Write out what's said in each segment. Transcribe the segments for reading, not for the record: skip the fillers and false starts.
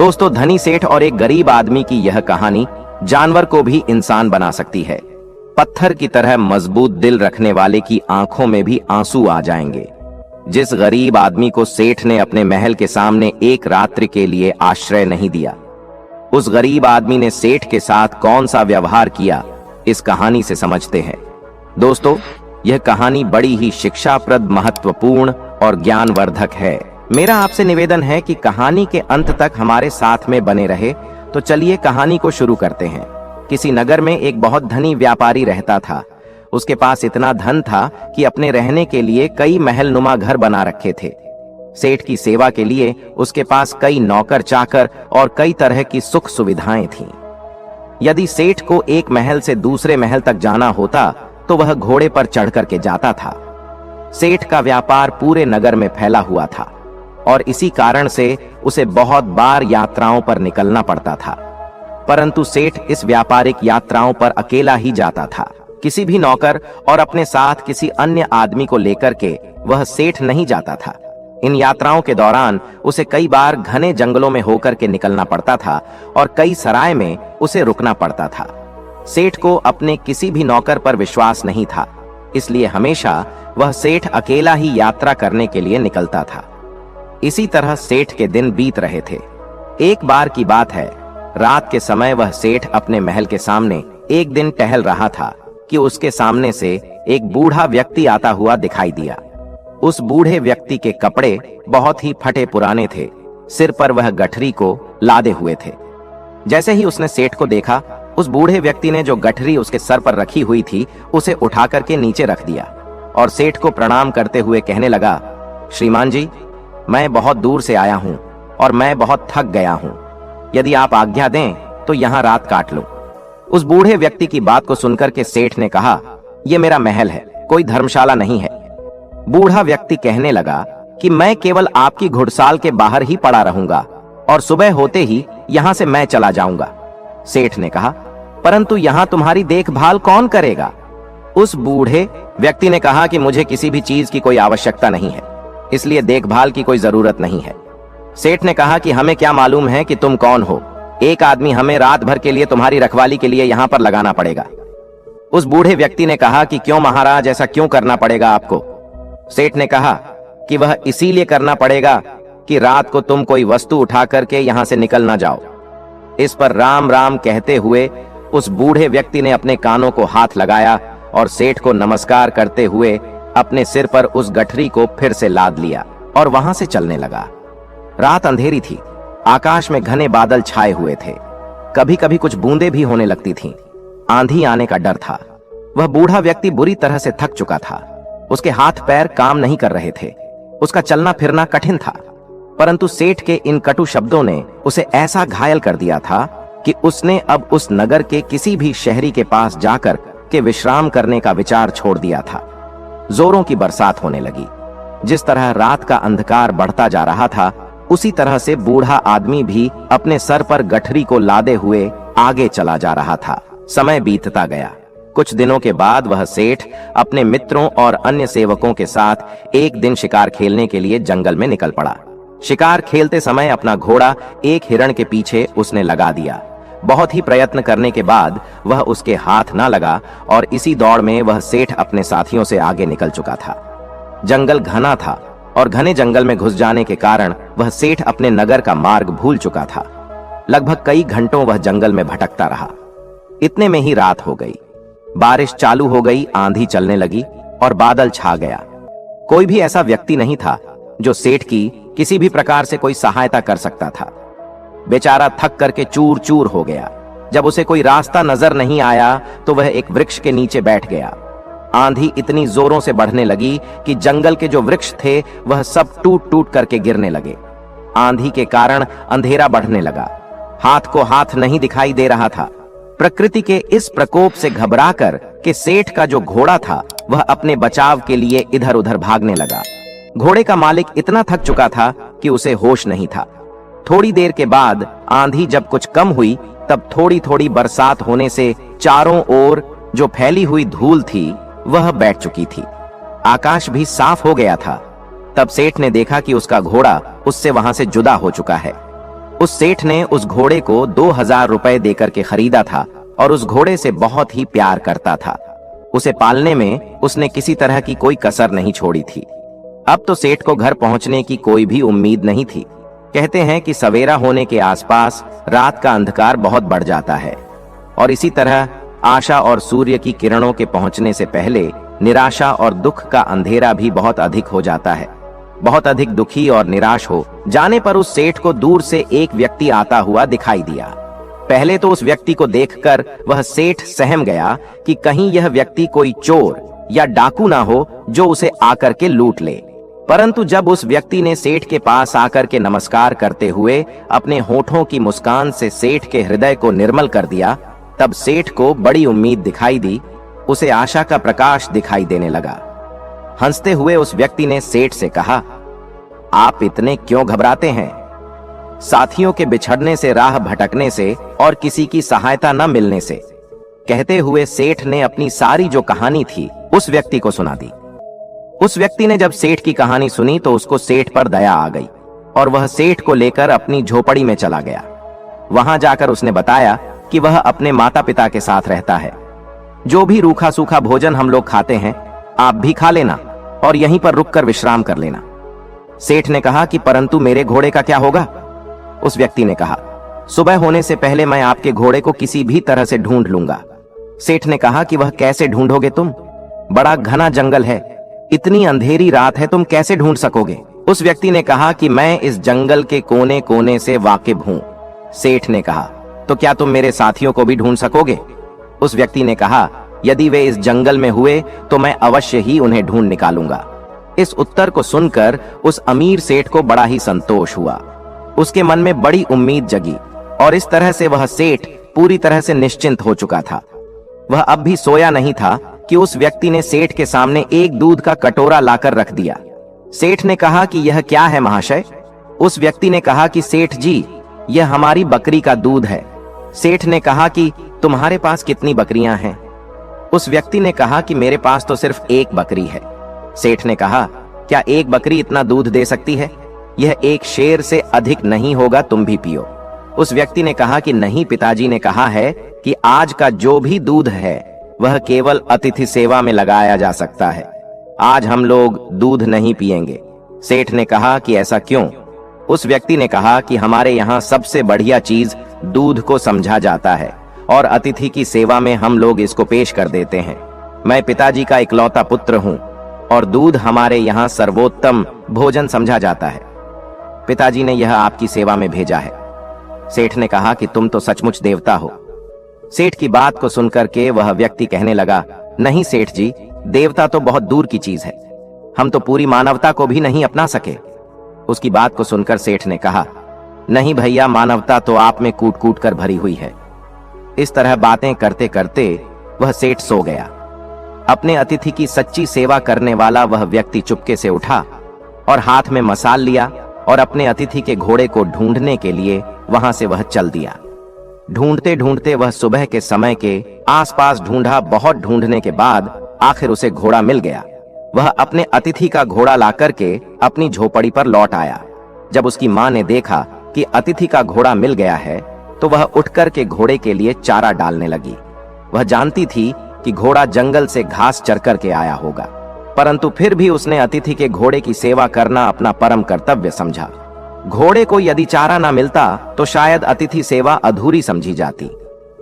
दोस्तों, धनी सेठ और एक गरीब आदमी की यह कहानी जानवर को भी इंसान बना सकती है। पत्थर की तरह मजबूत दिल रखने वाले की आंखों में भी आंसू आ जाएंगे। जिस गरीब आदमी को सेठ ने अपने महल के सामने एक रात्रि के लिए आश्रय नहीं दिया, उस गरीब आदमी ने सेठ के साथ कौन सा व्यवहार किया, इस कहानी से समझते हैं। दोस्तों, यह कहानी बड़ी ही शिक्षाप्रद, महत्वपूर्ण और ज्ञानवर्धक है। मेरा आपसे निवेदन है कि कहानी के अंत तक हमारे साथ में बने रहे। तो चलिए कहानी को शुरू करते हैं। किसी नगर में एक बहुत धनी व्यापारी रहता था। उसके पास इतना धन था कि अपने रहने के लिए कई महलनुमा घर बना रखे थे। सेठ की सेवा के लिए उसके पास कई नौकर चाकर और कई तरह की सुख सुविधाएं थीं। यदि सेठ को एक महल से दूसरे महल तक जाना होता तो वह घोड़े पर चढ़कर के जाता था। सेठ का व्यापार पूरे नगर में फैला हुआ था और इसी कारण से उसे बहुत बार यात्राओं पर निकलना पड़ता था। परंतु सेठ इस व्यापारिक यात्राओं पर अकेला ही जाता था। किसी भी नौकर और अपने साथ किसी अन्य आदमी को लेकर के वह सेठ नहीं जाता था। इन यात्राओं के दौरान उसे कई बार घने जंगलों में होकर के निकलना पड़ता था और कई सराय में उसे रुकना पड़ता था। सेठ को अपने किसी भी नौकर पर विश्वास नहीं था, इसलिए हमेशा वह सेठ अकेला ही यात्रा करने के लिए निकलता था। इसी तरह सेठ के दिन बीत रहे थे। एक बार की बात है, रात के समय वह सेठ अपने महल के सामने एक दिन टहल रहा था कि उसके सामने से एक बूढ़ा व्यक्ति आता हुआ दिखाई दिया। उस बूढ़े व्यक्ति के कपड़े बहुत ही फटे पुराने थे। सिर पर वह गठरी को लादे हुए थे। जैसे ही उसने सेठ को देखा, उस बूढ़े व्यक्ति ने जो गठरी उसके सर पर रखी हुई थी उसे उठा करके नीचे रख दिया और सेठ को प्रणाम करते हुए कहने लगा, श्रीमान जी, मैं बहुत दूर से आया हूं और मैं बहुत थक गया हूं। यदि आप आज्ञा दें तो यहां रात काट लूं। उस बूढ़े व्यक्ति की बात को सुनकर के सेठ ने कहा, यह मेरा महल है, कोई धर्मशाला नहीं है। बूढ़ा व्यक्ति कहने लगा कि मैं केवल आपकी घुड़साल के बाहर ही पड़ा रहूंगा और सुबह होते ही यहां से मैं चला जाऊंगा। सेठ ने कहा, परंतु यहां तुम्हारी देखभाल कौन करेगा? उस बूढ़े व्यक्ति ने कहा कि मुझे किसी भी चीज की कोई आवश्यकता नहीं है, इसलिए देखभाल की कोई जरूरत नहीं है। सेठ ने कहा कि हमें क्या मालूम है कि तुम कौन हो। एक आदमी हमें रात भर के लिए तुम्हारी रखवाली के लिए यहाँ पर लगाना पड़ेगा। उस बूढ़े व्यक्ति ने कहा कि क्यों महाराज, ऐसा क्यों करना पड़ेगा आपको? सेठ ने कहा कि वह इसीलिए करना पड़ेगा कि रात को तुम कोई वस्तु उठा करके यहाँ से निकल ना जाओ। इस पर राम राम कहते हुए उस बूढ़े व्यक्ति ने अपने कानों को हाथ लगाया और सेठ को नमस्कार करते हुए अपने सिर पर उस गठरी को फिर से लाद लिया और वहां से चलने लगा। रात अंधेरी थी, आकाश में घने बादल छाए हुए थे। कभी कभी कुछ बूंदें भी होने लगती थीं। आंधी आने का डर था। वह बूढ़ा व्यक्ति बुरी तरह से थक चुका था। उसके हाथ पैर काम नहीं कर रहे थे। उसका चलना फिरना कठिन था। परंतु सेठ के इन कटु शब्दों ने उसे ऐसा घायल कर दिया था कि उसने अब उस नगर के किसी भी शहरी के पास जाकर के विश्राम करने का विचार छोड़ दिया था। जोरों की बरसात होने लगी। जिस तरह रात का अंधकार बढ़ता जा रहा था, उसी तरह से बूढ़ा आदमी भी अपने सर पर गठरी को लादे हुए आगे चला जा रहा था। समय बीतता गया। कुछ दिनों के बाद वह सेठ अपने मित्रों और अन्य सेवकों के साथ एक दिन शिकार खेलने के लिए जंगल में निकल पड़ा। शिकार खेलते समय अपना घोड़ा एक हिरण के पीछे उसने लगा दिया। बहुत ही प्रयत्न करने के बाद वह उसके हाथ ना लगा और इसी दौड़ में वह सेठ अपने साथियों से आगे निकल चुका था। जंगल घना था और घने जंगल में घुस जाने के कारण वह सेठ अपने नगर का मार्ग भूल चुका था। लगभग कई घंटों वह जंगल में भटकता रहा। इतने में ही रात हो गई। बारिश चालू हो गई, आंधी चलने लगी और बादल छा गया। कोई भी ऐसा व्यक्ति नहीं था जो सेठ की किसी भी प्रकार से कोई सहायता कर सकता था। बेचारा थक करके चूर चूर हो गया। जब उसे कोई रास्ता नजर नहीं आया तो वह एक वृक्ष के नीचे बैठ गया। आंधी इतनी जोरों से बढ़ने लगी कि जंगल के जो वृक्ष थे वह सब टूट टूट करके गिरने लगे। आंधी के कारण अंधेरा बढ़ने लगा। हाथ को हाथ नहीं दिखाई दे रहा था। प्रकृति के इस प्रकोप से घबराकर के सेठ का जो घोड़ा था वह अपने बचाव के लिए इधर उधर भागने लगा। घोड़े का मालिक इतना थक चुका था कि उसे होश नहीं था। थोड़ी देर के बाद आंधी जब कुछ कम हुई तब थोड़ी थोड़ी बरसात होने से चारों ओर जो फैली हुई धूल थी वह बैठ चुकी थी। आकाश भी साफ हो गया था। तब सेठ ने देखा कि उसका घोड़ा उससे वहां से जुदा हो चुका है। उस सेठ ने उस घोड़े को 2000 रुपए देकर के खरीदा था और उस घोड़े से बहुत ही प्यार करता था। उसे पालने में उसने किसी तरह की कोई कसर नहीं छोड़ी थी। अब तो सेठ को घर पहुंचने की कोई भी उम्मीद नहीं थी। कहते हैं कि सवेरा होने के आसपास रात का अंधकार बहुत बढ़ जाता है और इसी तरह आशा और सूर्य की किरणों के पहुंचने से पहले निराशा और दुख का अंधेरा भी बहुत अधिक हो जाता है। बहुत अधिक दुखी और निराश हो जाने पर उस सेठ को दूर से एक व्यक्ति आता हुआ दिखाई दिया। पहले तो उस व्यक्ति को देखकर वह सेठ सहम गया कि कहीं यह व्यक्ति कोई चोर या डाकू ना हो जो उसे आकर के लूट ले। परंतु जब उस व्यक्ति ने सेठ के पास आकर के नमस्कार करते हुए अपने होठों की मुस्कान से सेठ के हृदय को निर्मल कर दिया, तब सेठ को बड़ी उम्मीद दिखाई दी। उसे आशा का प्रकाश दिखाई देने लगा। हंसते हुए उस व्यक्ति ने सेठ से कहा, आप इतने क्यों घबराते हैं? साथियों के बिछड़ने से, राह भटकने से और किसी की सहायता न मिलने से। कहते हुए सेठ ने अपनी सारी जो कहानी थी उस व्यक्ति को सुना दी। उस व्यक्ति ने जब सेठ की कहानी सुनी तो उसको सेठ पर दया आ गई और वह सेठ को लेकर अपनी झोपड़ी में चला गया। वहां जाकर उसने बताया कि वह अपने माता पिता के साथ रहता है। जो भी रूखा सूखा भोजन हम लोग खाते हैं आप भी खा लेना और यहीं पर रुककर विश्राम कर लेना। सेठ ने कहा कि परंतु मेरे घोड़े का क्या होगा? उस व्यक्ति ने कहा, सुबह होने से पहले मैं आपके घोड़े को किसी भी तरह से ढूंढ लूंगा। सेठ ने कहा कि वह कैसे ढूंढोगे तुम? बड़ा घना जंगल है, इतनी अंधेरी रात है, तुम कैसे ढूंढ सकोगे? उस व्यक्ति ने कहा कि मैं इस जंगल के कोने कोने से वाकिफ हूं। सेठ ने कहा, तो क्या तुम मेरे साथियों को भी ढूंढ सकोगे? उस व्यक्ति ने कहा, यदि वे इस जंगल में हुए तो मैं अवश्य ही उन्हें ढूंढ निकालूंगा। इस उत्तर को सुनकर उस अमीर सेठ को बड़ा ही संतोष हुआ। उसके मन में बड़ी उम्मीद जगी और इस तरह से वह सेठ पूरी तरह से निश्चिंत हो चुका था। वह अब भी सोया नहीं था कि उस व्यक्ति ने सेठ के सामने एक दूध का कटोरा लाकर रख दिया। सेठ ने कहा कि यह क्या है महाशय? उस व्यक्ति ने कहा कि सेठ जी, यह हमारी बकरी का दूध है। सेठ ने कहा कि तुम्हारे पास कितनी बकरियां हैं? उस व्यक्ति ने कहा कि मेरे पास तो सिर्फ एक बकरी है। सेठ ने कहा, क्या एक बकरी इतना दूध दे सकती है? यह एक शेर से अधिक नहीं होगा, तुम भी पियो। उस व्यक्ति ने कहा कि नहीं, पिताजी ने कहा है कि आज का जो भी दूध है वह केवल अतिथि सेवा में लगाया जा सकता है। आज हम लोग दूध नहीं पिएंगे। सेठ ने कहा कि ऐसा क्यों? उस व्यक्ति ने कहा कि हमारे यहाँ सबसे बढ़िया चीज दूध को समझा जाता है और अतिथि की सेवा में हम लोग इसको पेश कर देते हैं। मैं पिताजी का इकलौता पुत्र हूँ और दूध हमारे यहाँ सर्वोत्तम भोजन समझा जाता है। पिताजी ने यह आपकी सेवा में भेजा है। सेठ ने कहा कि तुम तो सचमुच देवता हो। सेठ की बात को सुनकर के वह व्यक्ति कहने लगा, नहीं सेठ जी, देवता तो बहुत दूर की चीज है, हम तो पूरी मानवता को भी नहीं अपना सके। उसकी बात को सुनकर सेठ ने कहा, नहीं भैया, मानवता तो आप में कूट कूट कर भरी हुई है। इस तरह बातें करते करते वह सेठ सो गया। अपने अतिथि की सच्ची सेवा करने वाला वह व्यक्ति चुपके से उठा और हाथ में मसाल लिया और अपने अतिथि के घोड़े को ढूंढने के लिए वहां से वह चल दिया। ढूंढते ढूंढते वह सुबह के समय के आसपास ढूंढा। बहुत ढूंढने के बाद आखिर उसे घोड़ा मिल गया। वह अपने अतिथि का घोड़ा लाकर के अपनी झोपड़ी पर लौट आया। जब उसकी मां ने देखा कि अतिथि का घोड़ा मिल गया है तो वह उठकर के घोड़े के लिए चारा डालने लगी। वह जानती थी कि घोड़ा जंगल से घास चर कर के आया होगा, परंतु फिर भी उसने अतिथि के घोड़े की सेवा करना अपना परम कर्तव्य समझा। घोड़े को यदि चारा ना मिलता तो शायद अतिथि सेवा अधूरी समझी जाती।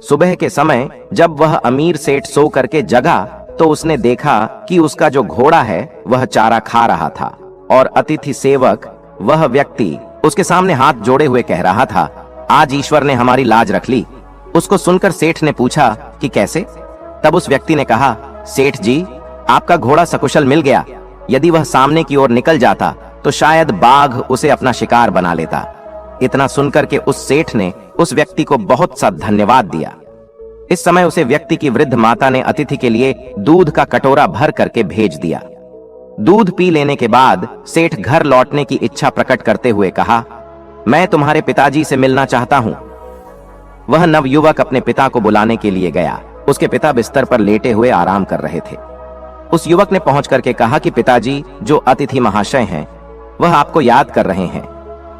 सुबह के समय जब वह अमीर सेठ सो करके जगा तो उसने देखा कि उसका जो घोड़ा है वह चारा खा रहा था और अतिथि सेवक वह व्यक्ति उसके सामने हाथ जोड़े हुए कह रहा था, आज ईश्वर ने हमारी लाज रख ली। उसको सुनकर सेठ ने पूछा कि कैसे? तब उस व्यक्ति ने कहा, सेठ जी, आपका घोड़ा सकुशल मिल गया। यदि वह सामने की ओर निकल जाता तो शायद बाघ उसे अपना शिकार बना लेता। इतना सुनकर के उस सेठ ने उस व्यक्ति को बहुत सा धन्यवाद दिया। इस समय उसे व्यक्ति की वृद्ध माता ने अतिथि के लिए दूध का कटोरा भर करके भेज दिया। दूध पी लेने के बाद सेठ घर लौटने की इच्छा प्रकट करते हुए कहा, मैं तुम्हारे पिताजी से मिलना चाहता हूं। वह नवयुवक अपने पिता को बुलाने के लिए गया। उसके पिता बिस्तर पर लेटे हुए आराम कर रहे थे। उस युवक ने पहुंच करके कहा कि पिताजी, जो अतिथि महाशय हैं वह आपको याद कर रहे हैं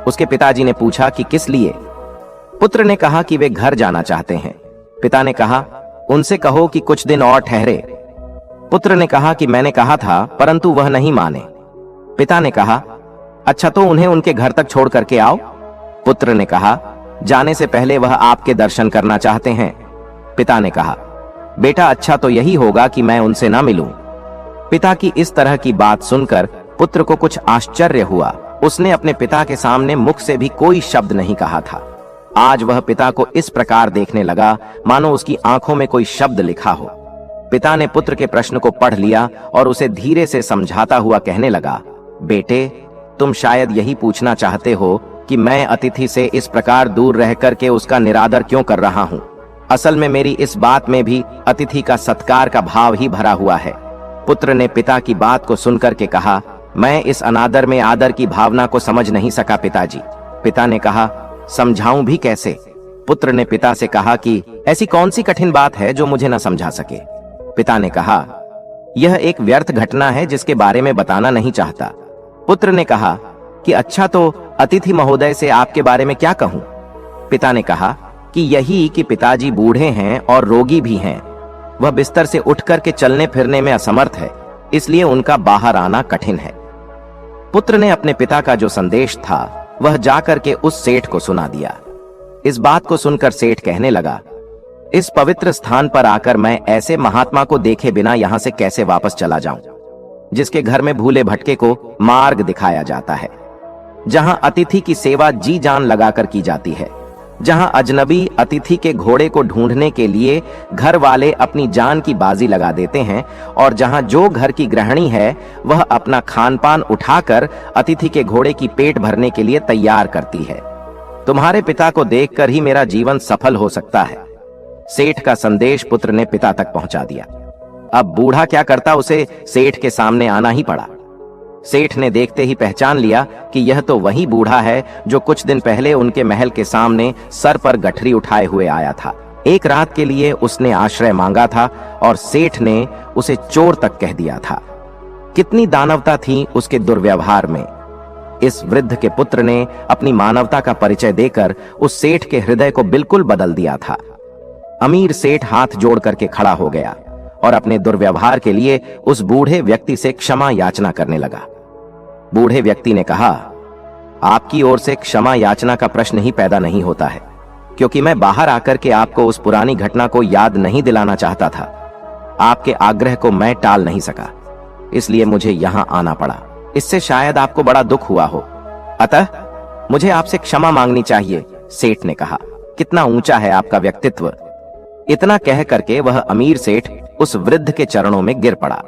उसके पिताजी ने पूछा कि किस लिए? पुत्र ने कहा कि वे घर जाना चाहते हैं। पिता ने कहा, उनसे कहो कि कुछ दिन और ठहरे। पुत्र ने कहा कि मैंने कहा था, परंतु वह नहीं माने। पिता ने कहा, अच्छा तो उन्हें उनके घर तक छोड़ करके आओ। पुत्र ने कहा, जाने से पहले वह आपके दर्शन करना चाहते हैं। पिता ने कहा, बेटा अच्छा तो यही होगा कि मैं उनसे ना मिलूं। पिता की इस तरह की बात सुनकर पुत्र को कुछ आश्चर्य हुआ। उसने अपने पिता के सामने मुख से भी कोई शब्द नहीं कहा था। आज वह पिता को इस प्रकार देखने लगा मानो उसकी आंखों में कोई शब्द लिखा हो। पिता ने पुत्र के प्रश्न को पढ़ लिया और उसे धीरे से समझाता हुआ कहने लगा, बेटे तुम शायद यही पूछना चाहते हो कि मैं अतिथि से इस प्रकार दूर रह करके उसका निरादर क्यों कर रहा हूँ। असल में मेरी इस बात में भी अतिथि का सत्कार का भाव ही भरा हुआ है। पुत्र ने पिता की बात को सुनकर के कहा, मैं इस अनादर में आदर की भावना को समझ नहीं सका पिताजी। पिता ने कहा, समझाऊं भी कैसे? पुत्र ने पिता से कहा कि ऐसी कौन सी कठिन बात है जो मुझे न समझा सके? पिता ने कहा, यह एक व्यर्थ घटना है जिसके बारे में बताना नहीं चाहता। पुत्र ने कहा कि अच्छा तो अतिथि महोदय से आपके बारे में क्या कहूं? पिता ने कहा कि यही कि पिताजी बूढ़े हैं और रोगी भी हैं। वह बिस्तर से उठ करके चलने फिरने में असमर्थ है, इसलिए उनका बाहर आना कठिन है। पुत्र ने अपने पिता का जो संदेश था वह जाकर के उस सेठ को सुना दिया। इस बात को सुनकर सेठ कहने लगा, इस पवित्र स्थान पर आकर मैं ऐसे महात्मा को देखे बिना यहां से कैसे वापस चला जाऊं, जिसके घर में भूले भटके को मार्ग दिखाया जाता है, जहां अतिथि की सेवा जी जान लगाकर की जाती है, जहां अजनबी अतिथि के घोड़े को ढूंढने के लिए घर वाले अपनी जान की बाजी लगा देते हैं, और जहां जो घर की गृहिणी है वह अपना खान पान उठाकर अतिथि के घोड़े की पेट भरने के लिए तैयार करती है। तुम्हारे पिता को देखकर ही मेरा जीवन सफल हो सकता है। सेठ का संदेश पुत्र ने पिता तक पहुंचा दिया। अब बूढ़ा क्या करता, उसे सेठ के सामने आना ही पड़ा। सेठ ने देखते ही पहचान लिया कि यह तो वही बूढ़ा है जो कुछ दिन पहले उनके महल के सामने सर पर गठरी उठाए हुए आया था। एक रात के लिए उसने आश्रय मांगा था और सेठ ने उसे चोर तक कह दिया था। कितनी दानवता थी उसके दुर्व्यवहार में। इस वृद्ध के पुत्र ने अपनी मानवता का परिचय देकर उस सेठ के हृदय को बिल्कुल बदल दिया था। अमीर सेठ हाथ जोड़ करके खड़ा हो गया और अपने दुर्व्यवहार के लिए उस बूढ़े व्यक्ति से क्षमा याचना करने लगा। बूढ़े व्यक्ति ने कहा, आपकी ओर से क्षमा याचना का प्रश्न ही पैदा नहीं होता है, क्योंकि मैं बाहर आकर के आपको उस पुरानी घटना को याद नहीं दिलाना चाहता था। आपके आग्रह को मैं टाल नहीं सका, इसलिए मुझे यहां आना पड़ा। इससे शायद आपको बड़ा दुख हुआ हो, अतः मुझे आपसे क्षमा मांगनी चाहिए। सेठ ने कहा, कितना ऊंचा है आपका व्यक्तित्व। इतना कह करके वह अमीर सेठ उस वृद्ध के चरणों में गिर पड़ा।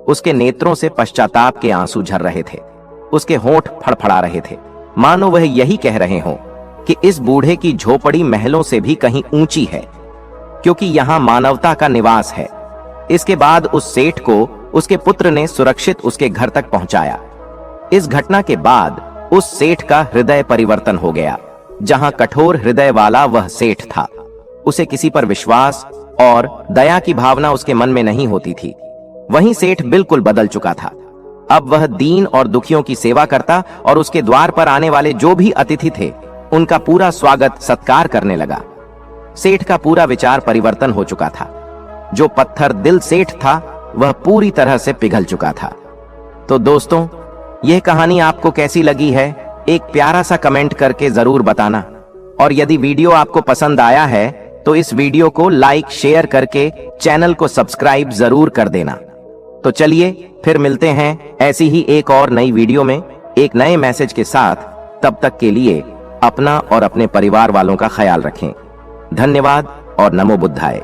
उसके नेत्रों से पश्चाताप के आंसू झर रहे थे, उसके होंठ फड़फड़ा रहे थे, मानो वह यही कह रहे हों कि इस बूढ़े की झोपड़ी महलों से भी कहीं ऊंची है, क्योंकि यहाँ मानवता का निवास है। इसके बाद उस सेठ को उसके पुत्र ने सुरक्षित उसके घर तक पहुंचाया। इस घटना के बाद उस सेठ का हृदय परिवर्तन हो गया। जहां कठोर हृदय वाला वह सेठ था, उसे किसी पर विश्वास और दया की भावना उसके मन में नहीं होती थी। वहीं सेठ बिल्कुल बदल चुका था। अब वह दीन और दुखियों की सेवा करता और उसके द्वार पर आने वाले जो भी अतिथि थे उनका पूरा स्वागत सत्कार करने लगा। सेठ का पूरा विचार परिवर्तन हो चुका था। जो पत्थर दिल सेठ था वह पूरी तरह से पिघल चुका था। तो दोस्तों, यह कहानी आपको कैसी लगी है, एक प्यारा सा कमेंट करके जरूर बताना। और यदि वीडियो आपको पसंद आया है तो इस वीडियो को लाइक शेयर करके चैनल को सब्सक्राइब जरूर कर देना। तो चलिए फिर मिलते हैं ऐसी ही एक और नई वीडियो में एक नए मैसेज के साथ। तब तक के लिए अपना और अपने परिवार वालों का ख्याल रखें। धन्यवाद और नमो बुद्धाय।